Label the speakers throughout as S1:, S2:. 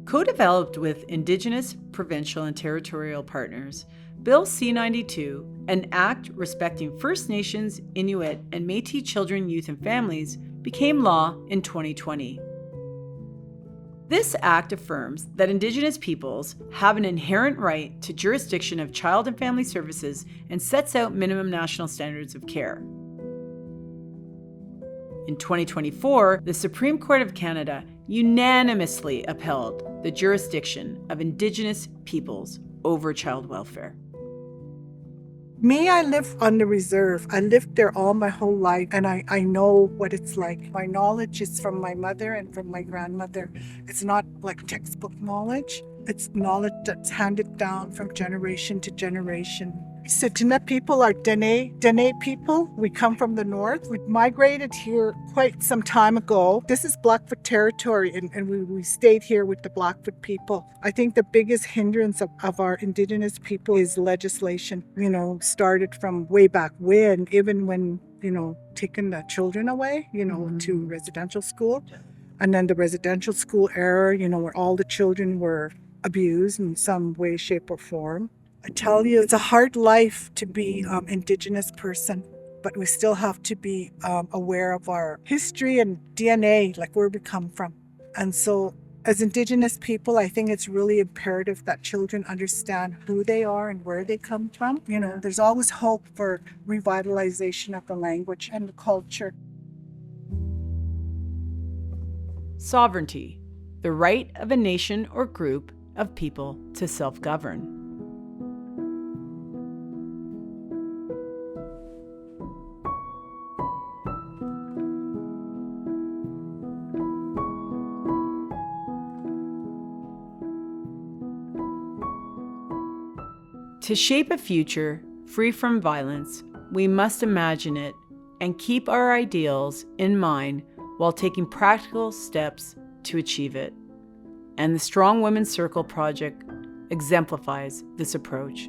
S1: Co-developed with Indigenous, provincial, and territorial partners, Bill C-92, an act respecting First Nations, Inuit, and Métis children, youth, and families, became law in 2020. This act affirms that Indigenous peoples have an inherent right to jurisdiction of child and family services and sets out minimum national standards of care. In 2024, the Supreme Court of Canada unanimously upheld the jurisdiction of Indigenous peoples over child welfare.
S2: Me, I live on the reserve. I lived there all my whole life, and I know what it's like. My knowledge is from my mother and from my grandmother. It's not like textbook knowledge. It's knowledge that's handed down from generation to generation. Tsuut'ina people are Dene people. We come from the north. We migrated here quite some time ago. This is Blackfoot territory, and we stayed here with the Blackfoot people. I think the biggest hindrance of our Indigenous people is legislation, started from way back when, even when, taking the children away, to residential school. And then the residential school era, where all the children were abused in some way, shape, or form. I tell you, it's a hard life to be Indigenous person, but we still have to be aware of our history and DNA, like where we come from. And so as Indigenous people, I think it's really imperative that children understand who they are and where they come from. There's always hope for revitalization of the language and the culture.
S1: Sovereignty, the right of a nation or group of people to self-govern. To shape a future free from violence, we must imagine it and keep our ideals in mind while taking practical steps to achieve it. And the Strong Women's Circle project exemplifies this approach.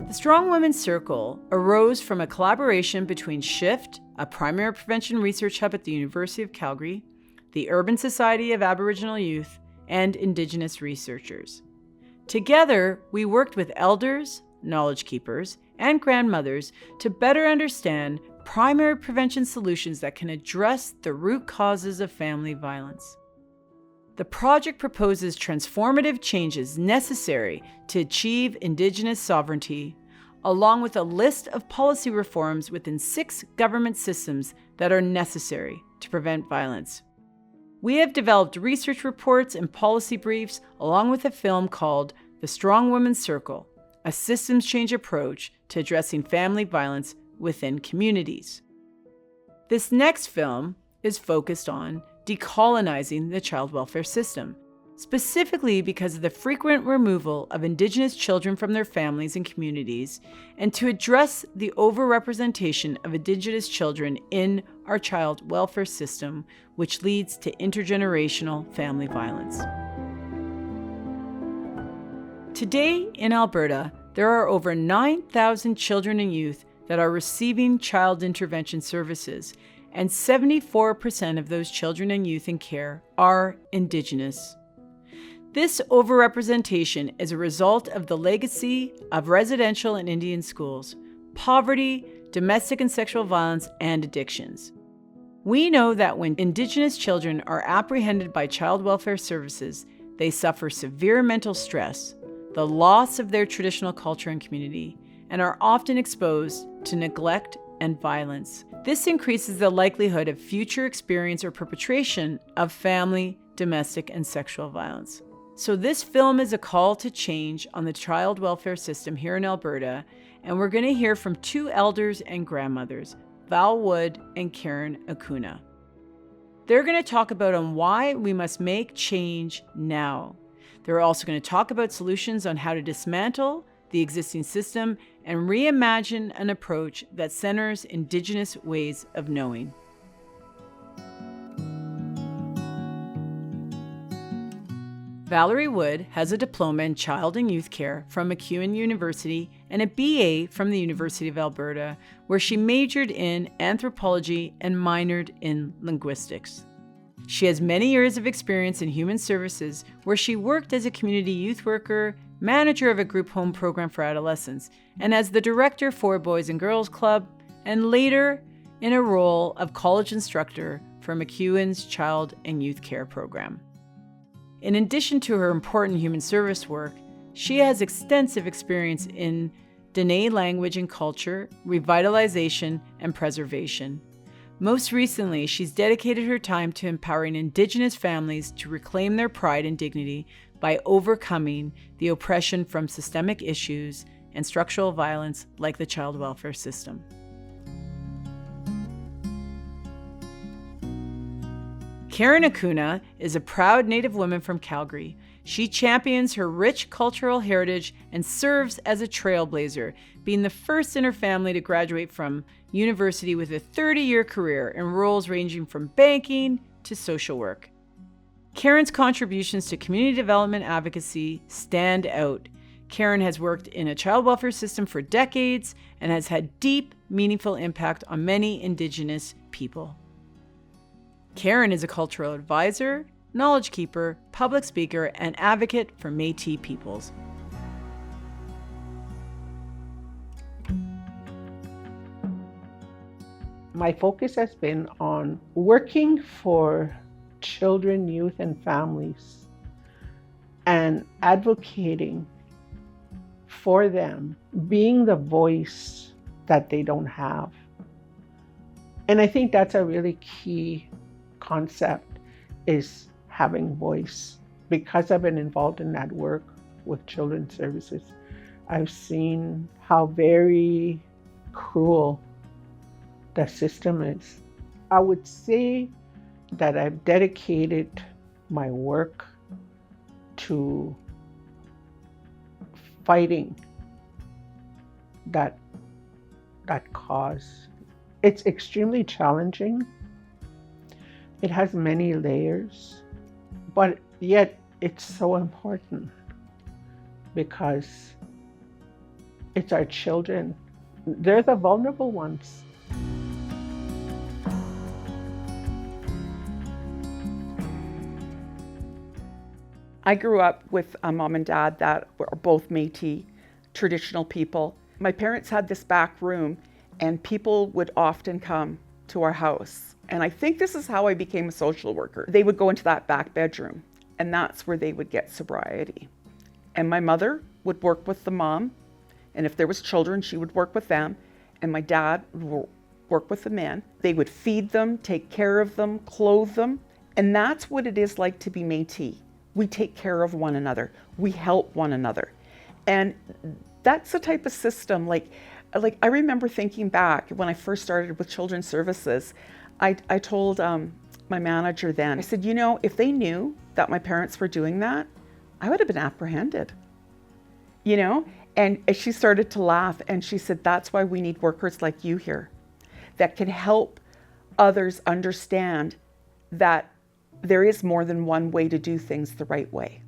S1: The Strong Women's Circle arose from a collaboration between SHIFT, a primary prevention research hub at the University of Calgary, the Urban Society of Aboriginal Youth, and Indigenous researchers. Together, we worked with elders, knowledge keepers, and grandmothers to better understand primary prevention solutions that can address the root causes of family violence. The project proposes transformative changes necessary to achieve Indigenous sovereignty, along with a list of policy reforms within 6 government systems that are necessary to prevent violence. We have developed research reports and policy briefs, along with a film called The Strong Women's Circle, a systems change approach to addressing family violence within communities. This next film is focused on decolonizing the child welfare system, specifically because of the frequent removal of Indigenous children from their families and communities, and to address the overrepresentation of Indigenous children in our child welfare system, which leads to intergenerational family violence. Today in Alberta, there are over 9,000 children and youth that are receiving child intervention services, and 74% of those children and youth in care are Indigenous. This overrepresentation is a result of the legacy of residential and Indian schools, poverty, domestic and sexual violence, and addictions. We know that when Indigenous children are apprehended by child welfare services, they suffer severe mental stress, the loss of their traditional culture and community, and are often exposed to neglect and violence. This increases the likelihood of future experience or perpetration of family, domestic, and sexual violence. So this film is a call to change on the child welfare system here in Alberta, and we're going to hear from 2 elders and grandmothers, Val Wood and Karen Acuna. They're going to talk about on why we must make change now. They're also going to talk about solutions on how to dismantle the existing system and reimagine an approach that centers Indigenous ways of knowing. Valerie Wood has a diploma in child and youth care from MacEwan University and a BA from the University of Alberta, where she majored in anthropology and minored in linguistics. She has many years of experience in human services, where she worked as a community youth worker, manager of a group home program for adolescents, and as the director for a Boys and Girls Club, and later in a role of college instructor for McEwen's Child and Youth Care Program. In addition to her important human service work, she has extensive experience in Dene language and culture, revitalization, and preservation. Most recently, she's dedicated her time to empowering Indigenous families to reclaim their pride and dignity by overcoming the oppression from systemic issues and structural violence like the child welfare system. Karen Acuna is a proud Native woman from Calgary. She champions her rich cultural heritage and serves as a trailblazer, being the first in her family to graduate from university with a 30-year career in roles ranging from banking to social work. Karen's contributions to community development advocacy stand out. Karen has worked in a child welfare system for decades and has had deep, meaningful impact on many Indigenous people. Karen is a cultural advisor, knowledge keeper, public speaker, and advocate for Métis peoples.
S3: My focus has been on working for children, youth, and families and advocating for them, being the voice that they don't have. And I think that's a really key concept, is having voice. Because I've been involved in that work with children's services, I've seen how very cruel the system is. I would say that I've dedicated my work to fighting that cause. It's extremely challenging. It has many layers, but yet it's so important because it's our children. They're the vulnerable ones.
S4: I grew up with a mom and dad that were both Métis, traditional people. My parents had this back room and people would often come to our house. And I think this is how I became a social worker. They would go into that back bedroom and that's where they would get sobriety. And my mother would work with the mom. And if there was children, she would work with them. And my dad would work with the men. They would feed them, take care of them, clothe them. And that's what it is like to be Métis. We take care of one another. We help one another. And that's the type of system, like I remember thinking back when I first started with children's services, I told my manager then, I said, you know, if they knew that my parents were doing that, I would have been apprehended, you know? And she started to laugh and she said, that's why we need workers like you here that can help others understand that there is more than one way to do things the right way.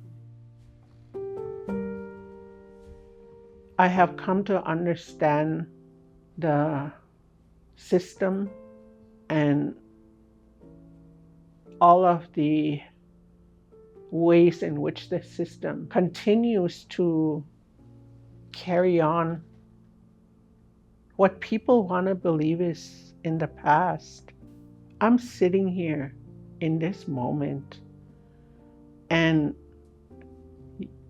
S3: I have come to understand the system and all of the ways in which the system continues to carry on what people want to believe is in the past. I'm sitting here in this moment, and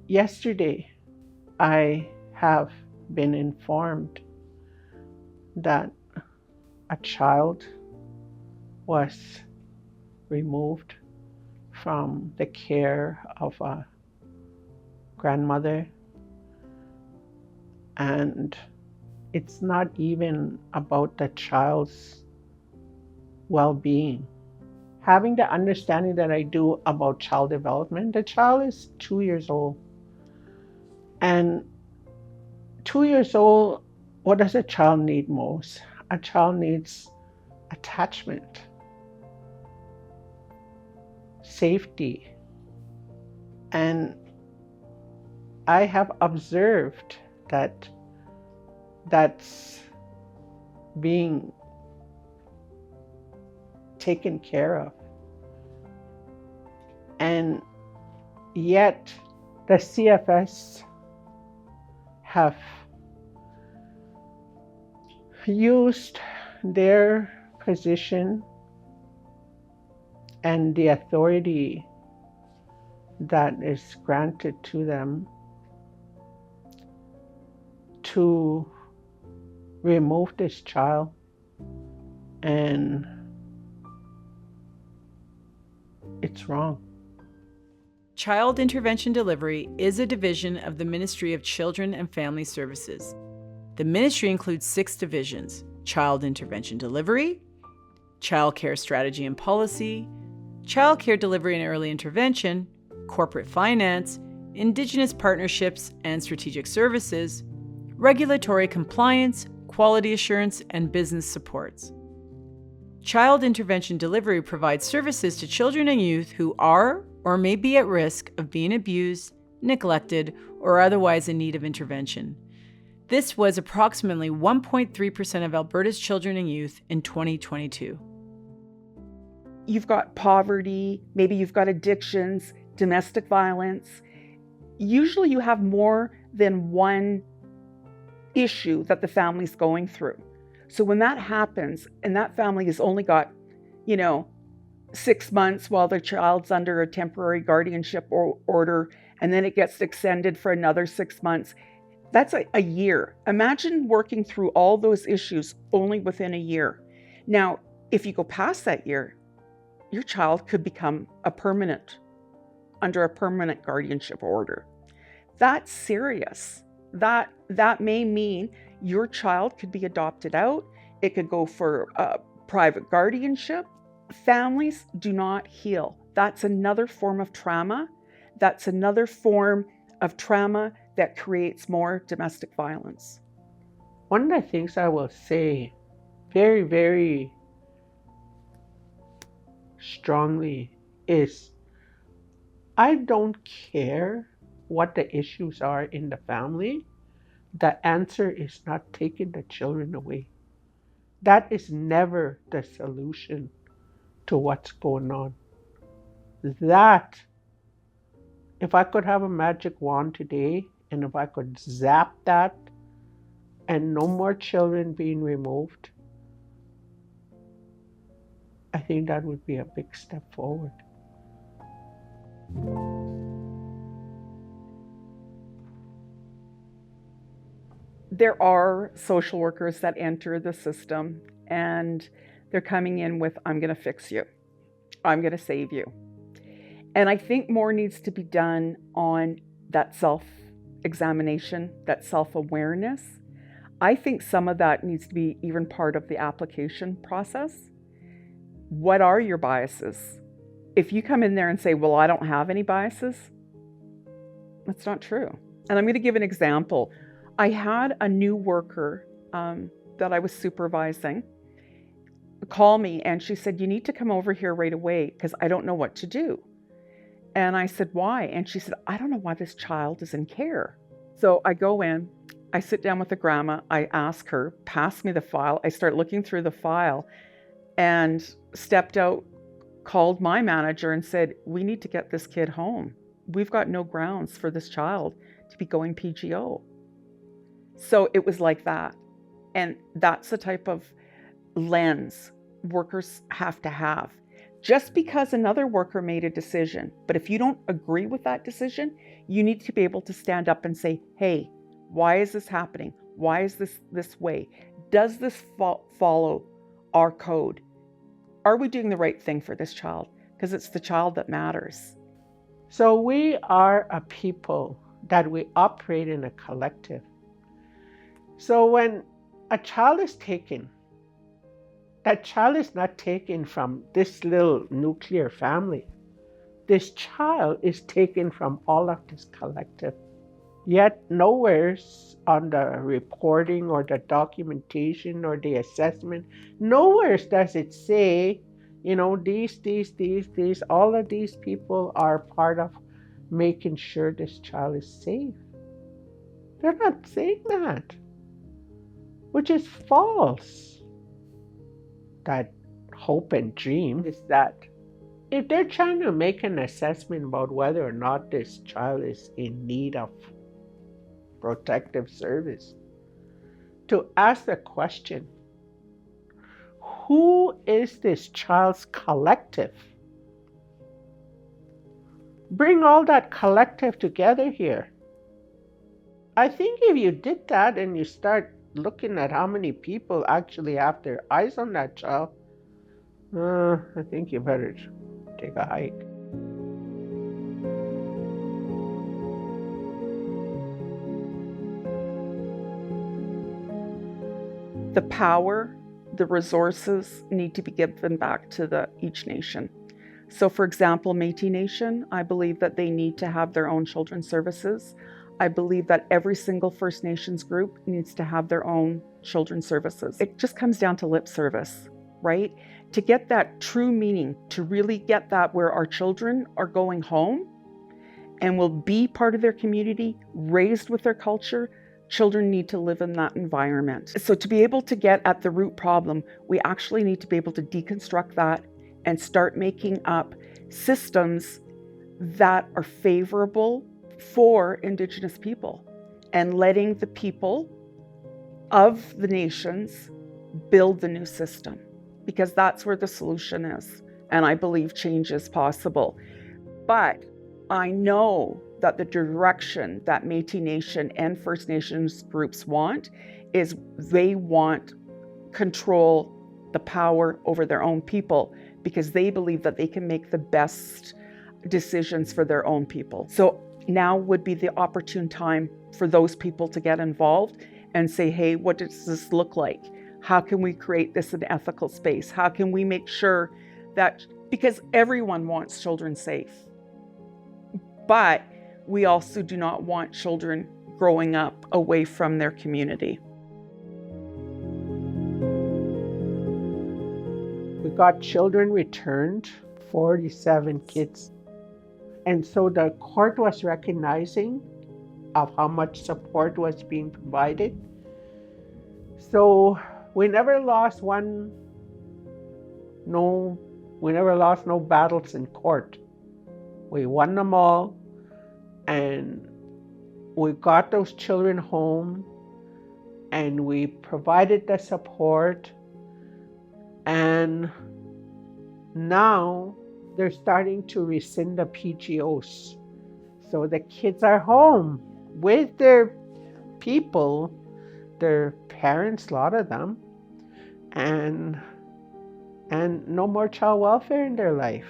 S3: yesterday I have been informed that a child was removed from the care of a grandmother, and it's not even about the child's well-being. Having the understanding that I do about child development, the child is 2 years old. And 2 years old, what does a child need most? A child needs attachment, safety. And I have observed that that's being taken care of And yet the CFS have used their position and the authority that is granted to them to remove this child, and it's wrong.
S1: Child Intervention Delivery is a division of the Ministry of Children and Family Services. The ministry includes 6 divisions: Child Intervention Delivery, Child Care Strategy and Policy, Child Care Delivery and Early Intervention, Corporate Finance, Indigenous Partnerships and Strategic Services, Regulatory Compliance, Quality Assurance, and Business Supports. Child Intervention Delivery provides services to children and youth who are or may be at risk of being abused, neglected, or otherwise in need of intervention. This was approximately 1.3% of Alberta's children and youth in 2022.
S4: You've got poverty, maybe you've got addictions, domestic violence. Usually you have more than one issue that the family's going through. So when that happens and that family has only got, 6 months while their child's under a temporary guardianship order, and then it gets extended for another 6 months, that's a year. Imagine working through all those issues only within a year. Now, if you go past that year, your child could become under a permanent guardianship order. That's serious. That may mean your child could be adopted out. It could go for private guardianship. Families do not heal. That's another form of trauma. That's another form of trauma that creates more domestic violence.
S3: One of the things I will say very, very strongly is I don't care what the issues are in the family. The answer is not taking the children away. That is never the solution to what's going on. That, if I could have a magic wand today, and if I could zap that and no more children being removed, I think that would be a big step forward.
S4: There are social workers that enter the system and they're coming in with, I'm going to fix you. I'm going to save you. And I think more needs to be done on that self-examination, that self-awareness. I think some of that needs to be even part of the application process. What are your biases? If you come in there and say, well, I don't have any biases, that's not true. And I'm going to give an example. I had a new worker that I was supervising call me and she said, you need to come over here right away because I don't know what to do. And I said, why? And she said, I don't know why this child is in care. So I go in, I sit down with the grandma, I ask her, pass me the file. I start looking through the file and stepped out, called my manager and said, we need to get this kid home. We've got no grounds for this child to be going PGO. So it was like that. And that's the type of lens workers have to have. Just because another worker made a decision, but if you don't agree with that decision, you need to be able to stand up and say, hey, why is this happening? Why is this way? Does this follow our code? Are we doing the right thing for this child? Because it's the child that matters.
S3: So we are a people that we operate in a collective. So when a child is taken, that child is not taken from this little nuclear family. This child is taken from all of this collective. Yet nowhere on the reporting or the documentation or the assessment, nowhere does it say, these, all of these people are part of making sure this child is safe. They're not saying that, which is false. That hope and dream is that if they're trying to make an assessment about whether or not this child is in need of protective service, to ask the question, who is this child's collective? Bring all that collective together here. I think if you did that and you start looking at how many people actually have their eyes on that child, I think you better take a hike.
S4: The power, the resources need to be given back to each nation. So for example, Métis Nation, I believe that they need to have their own children's services. I believe that every single First Nations group needs to have their own children's services. It just comes down to lip service, right? To get that true meaning, to really get that where our children are going home and will be part of their community, raised with their culture, children need to live in that environment. So to be able to get at the root problem, we actually need to be able to deconstruct that and start making up systems that are favorable for Indigenous people and letting the people of the nations build the new system, because that's where the solution is. And I believe change is possible. But I know that the direction that Métis Nation and First Nations groups want is they want control, the power over their own people, because they believe that they can make the best decisions for their own people. So now would be the opportune time for those people to get involved and say, hey, what does this look like? How can we create this in an ethical space? How can we make sure that, because everyone wants children safe, but we also do not want children growing up away from their community.
S3: We got children returned, 47 kids. And so the court was recognizing of how much support was being provided. So we never lost no battles in court. We won them all, and we got those children home, and we provided the support, and now they're starting to rescind the PGOs. So the kids are home with their people, their parents, a lot of them, and no more child welfare in their life.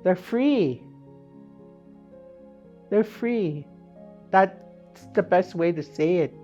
S3: They're free. They're free. That's the best way to say it.